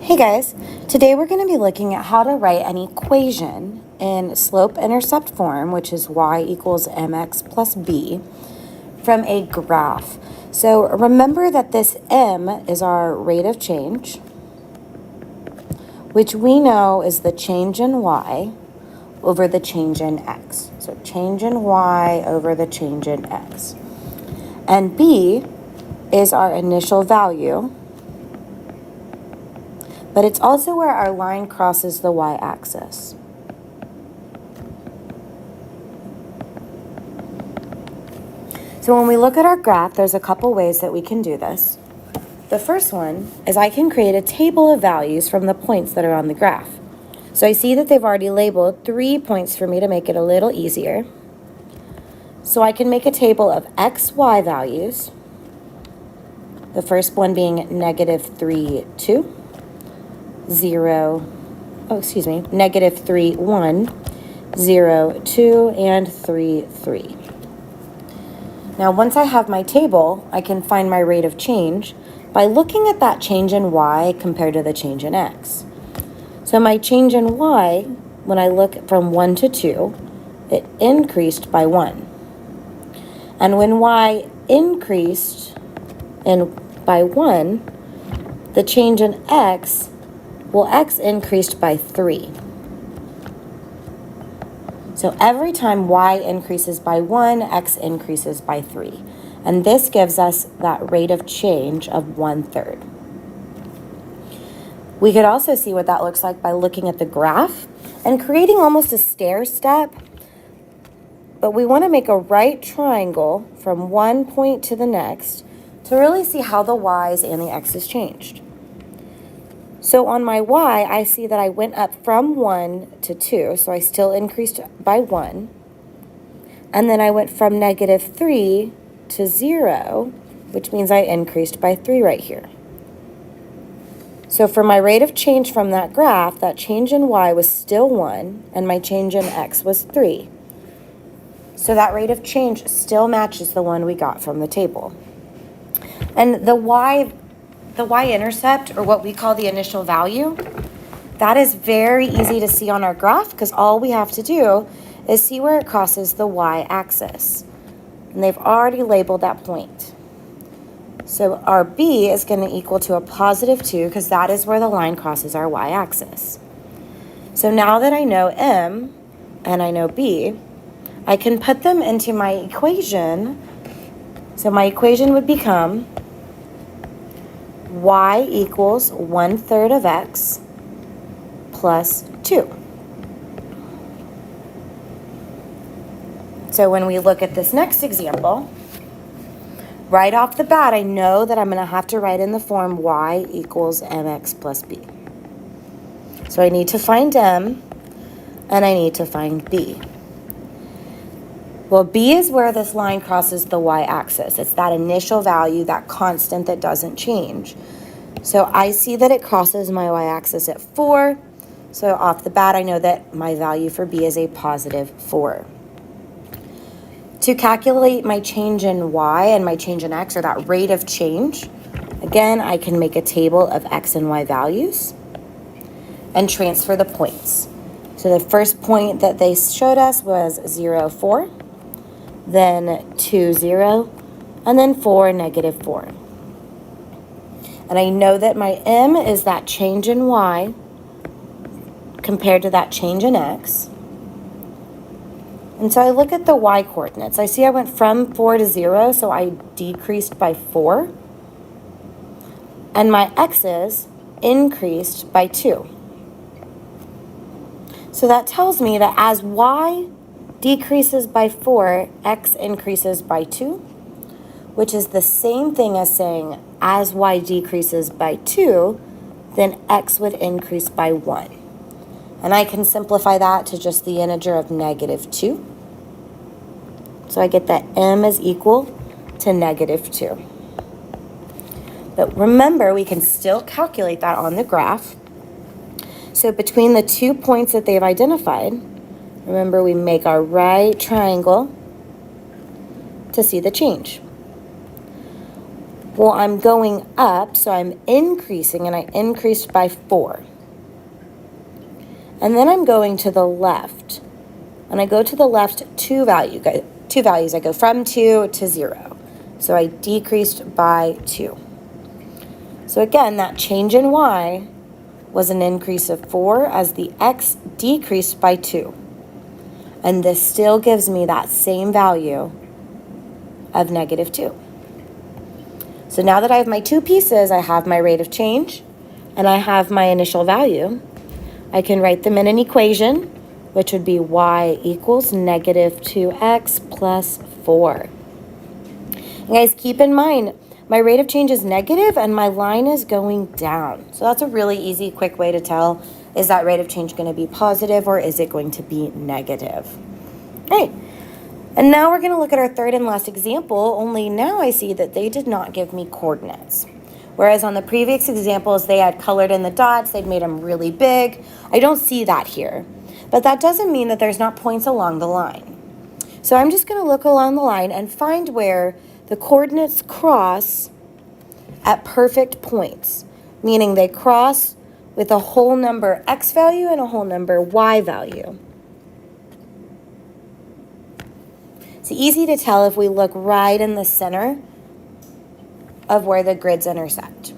Hey guys, today we're going to be looking at how to write an equation in slope-intercept form, which is y equals mx plus b, from a graph. So remember that this m is our rate of change, which we know is the change in y over the change in x. So change in y over the change in x. And b is our initial value, but it's also where our line crosses the y-axis. So when we look at our graph, there's a couple ways that we can do this. The first one is I can create a table of values from the points that are on the graph. So I see that they've already labeled 3 points for me to make it a little easier. So I can make a table of x, y values. The first one being -3, 2. -3, 1, 0, 2, and 3, 3. Now, once I have my table, I can find my rate of change by looking at that change in y compared to the change in x. So my change in y, when I look from 1 to 2, it increased by 1. And when y increased by 1, the change in x, x increased by 3. So every time y increases by 1, x increases by 3. And this gives us that rate of change of 1/3. We could also see what that looks like by looking at the graph and creating almost a stair step. But we want to make a right triangle from one point to the next to really see how the y's and the x's changed. So on my y, I see that I went up from 1 to 2, so I still increased by 1. And then I went from -3 to 0, which means I increased by 3 right here. So for my rate of change from that graph, that change in y was still 1, and my change in x was 3. So that rate of change still matches the one we got from the table. And the y-intercept, or what we call the initial value, that is very easy to see on our graph because all we have to do is see where it crosses the y-axis. And they've already labeled that point. So our b is going to equal to a +2 because that is where the line crosses our y-axis. So now that I know m and I know b, I can put them into my equation. So my equation would become y equals 1/3 of x plus 2. So when we look at this next example, right off the bat, I know that I'm going to have to write in the form y equals mx plus b. So I need to find m and I need to find b. Well, b is where this line crosses the y-axis. It's that initial value, that constant that doesn't change. So I see that it crosses my y-axis at 4. So off the bat, I know that my value for b is a +4. To calculate my change in y and my change in x, or that rate of change, again, I can make a table of x and y values and transfer the points. So the first point that they showed us was 0, 4. Then 2, 0, and then 4, -4. And I know that my m is that change in y compared to that change in x. And so I look at the y coordinates. I see I went from 4 to 0, so I decreased by 4. And my x's increased by 2. So that tells me that as y decreases by 4, x increases by 2, which is the same thing as saying as y decreases by 2, then x would increase by 1. And I can simplify that to just the integer of -2. So I get that m is equal to -2. But remember, we can still calculate that on the graph. So between the 2 points that they've identified, remember, we make our right triangle to see the change. Well, I'm going up, so I'm increasing, and I increased by 4. And then I'm going to the left. And I go to the left two values. I go from 2 to 0. So I decreased by 2. So again, that change in y was an increase of 4 as the x decreased by 2. And this still gives me that same value of negative 2. So now that I have my two pieces, I have my rate of change and I have my initial value. I can write them in an equation, which would be y equals negative 2x plus 4. And guys, keep in mind, my rate of change is negative and my line is going down. So that's a really easy, quick way to tell, is that rate of change going to be positive or is it going to be negative? All right. And now we're going to look at our third and last example, only now I see that they did not give me coordinates. Whereas on the previous examples, they had colored in the dots, they'd made them really big. I don't see that here. But that doesn't mean that there's not points along the line. So I'm just going to look along the line and find where the coordinates cross at perfect points, meaning they cross with a whole number x value and a whole number y value. It's easy to tell if we look right in the center of where the grids intersect.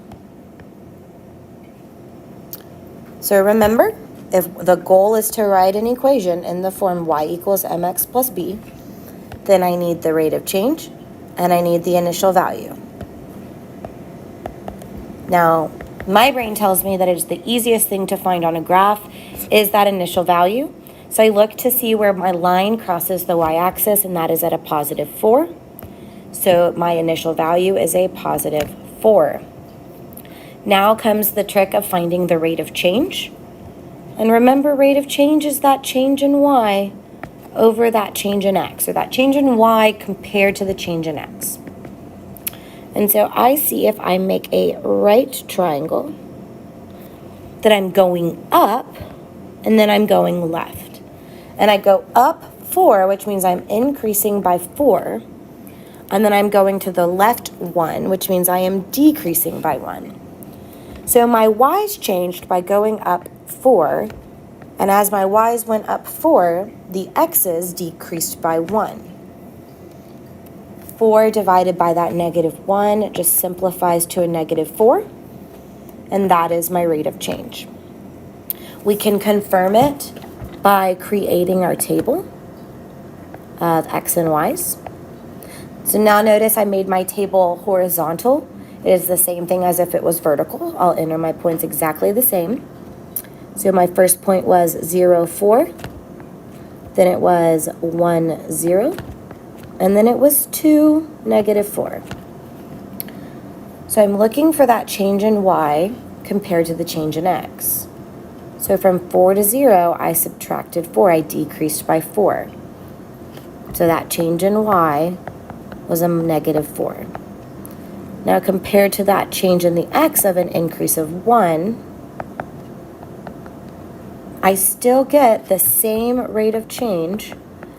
So remember, if the goal is to write an equation in the form y equals mx plus b, then I need the rate of change and I need the initial value. Now, my brain tells me that it's the easiest thing to find on a graph is that initial value. So I look to see where my line crosses the y-axis, and that is at a positive 4. So my initial value is a positive 4. Now comes the trick of finding the rate of change. And remember, rate of change is that change in y over that change in x, or that change in y compared to the change in x. And so I see if I make a right triangle that I'm going up and then I'm going left. And I go up 4, which means I'm increasing by 4. And then I'm going to the left 1, which means I am decreasing by 1. So my y's changed by going up 4. And as my y's went up 4, the x's decreased by 1. 4 divided by that negative 1 just simplifies to a negative 4. And that is my rate of change. We can confirm it by creating our table of x and y's. So now notice I made my table horizontal. It is the same thing as if it was vertical. I'll enter my points exactly the same. So my first point was 0, 4. Then it was 1, 0. And then it was 2, negative 4. So I'm looking for that change in y compared to the change in x. So from 4 to 0, I subtracted 4. I decreased by 4. So that change in y was a negative 4. Now compared to that change in the x of an increase of 1, I still get the same rate of change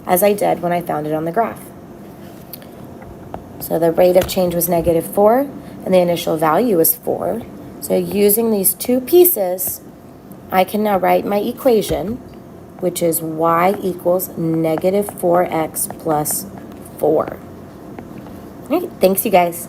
as I did when I found it on the graph. So the rate of change was negative 4, and the initial value was 4. So using these two pieces, I can now write my equation, which is y equals negative 4x plus 4. All right, thanks you guys.